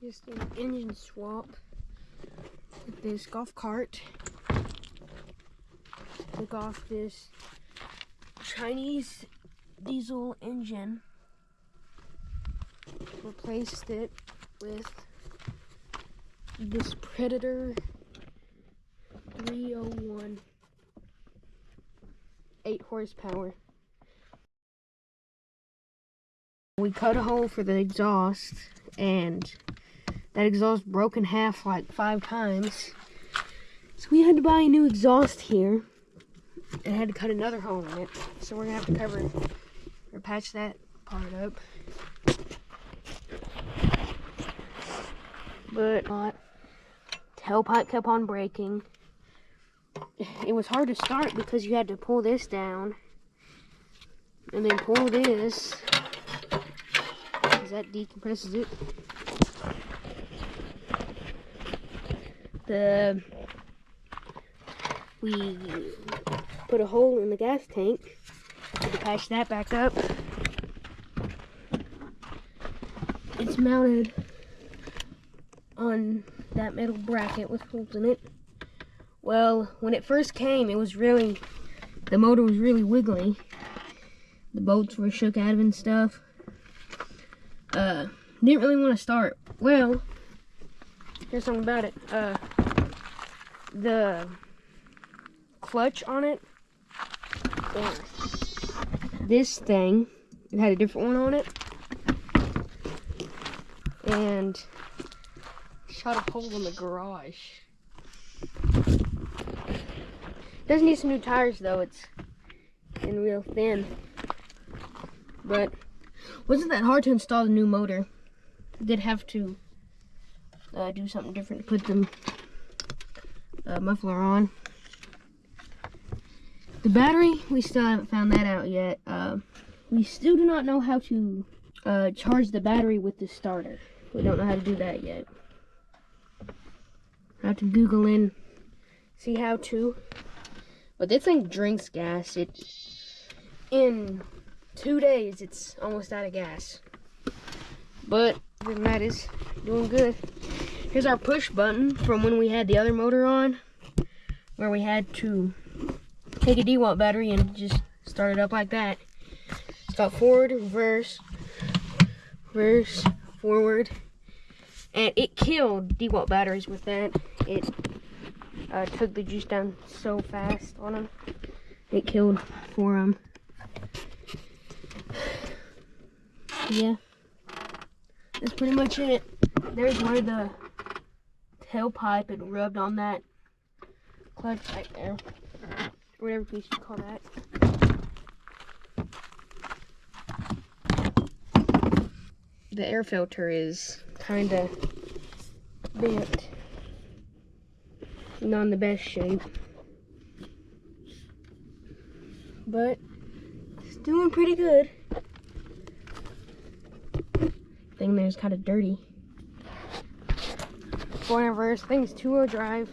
Just an engine swap with this golf cart. Took off this Chinese diesel engine, replaced it with this Predator 301, 8 horsepower. We cut a hole for the exhaust, and that exhaust broke in half like 5 times. So we had to buy a new exhaust here and had to cut another hole in it. So we're gonna have to cover or patch that part up. But tailpipe kept on breaking. It was hard to start because you had to pull this down and then pull this, because that decompresses it. We put a hole in the gas tank to patch that back up. It's mounted on that metal bracket with holes in it. Well, when it first came, the motor was really wiggly. The bolts were shook out of it and stuff. Didn't really want to start. Well, here's something about it. The clutch on it, this thing, it had a different one on it, and shot a hole in the garage. Does need some new tires though. It's in real thin, but wasn't that hard to install the new motor. Did have to do something different to put the muffler on. The battery, we still haven't found that out yet. We still do not know how to charge the battery with the starter. We don't know how to do that yet. I have to Google in, see how to. But this thing drinks gas. In 2 days, it's almost out of gas. But other than that, is doing good. Here's our push button from when we had the other motor on, where we had to take a DeWalt battery and just start it up like that. It's got forward, reverse, reverse, forward, and it killed DeWalt batteries with that. It took the juice down so fast on them. It killed 4 of them. Yeah, that's pretty much it. There's where the tailpipe had rubbed on that clutch right there. Whatever piece you call that. The air filter is kind of bent. Not in the best shape. But it's doing pretty good. Thing there's kind of dirty. Forward and reverse. Thing's 2-wheel drive.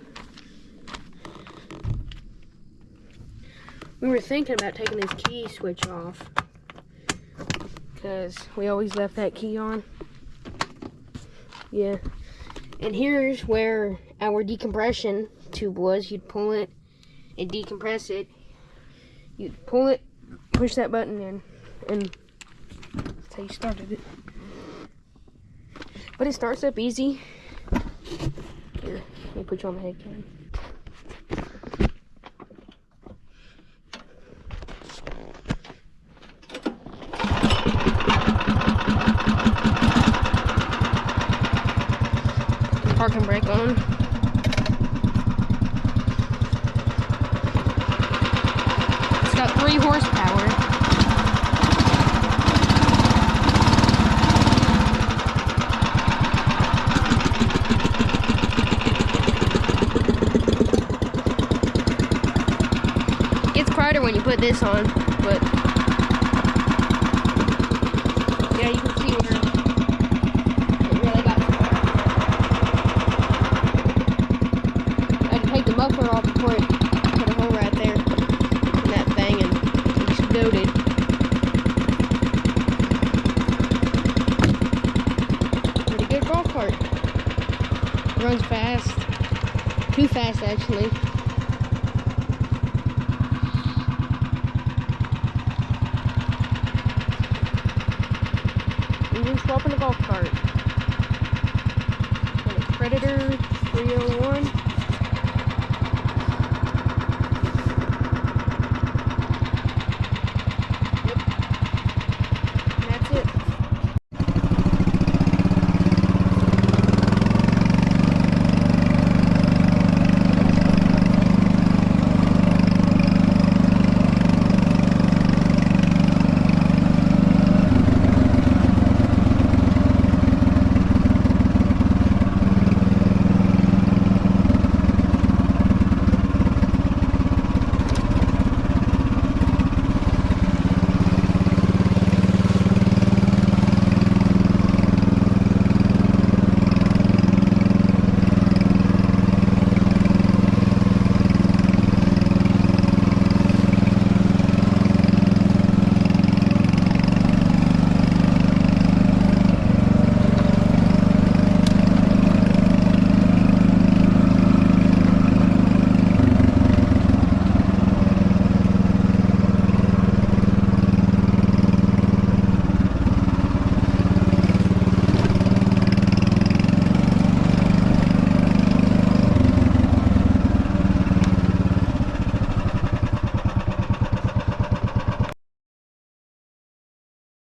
We were thinking about taking this key switch off because we always left that key on. Yeah. And here's where our decompression tube was. You'd pull it and decompress it. You'd pull it, push that button in, and that's how you started it. But it starts up easy. Here, let me put you on the head cam. Parking brake on. It's got 3 horsepower. It's quieter when you put this on, but yeah, you can see where it really got. I had to take the muffler off before it put a hole right there in that thing and exploded. Pretty good golf cart. runs fast. Too fast, actually. Engine swap in a golf cart. And a Predator 301.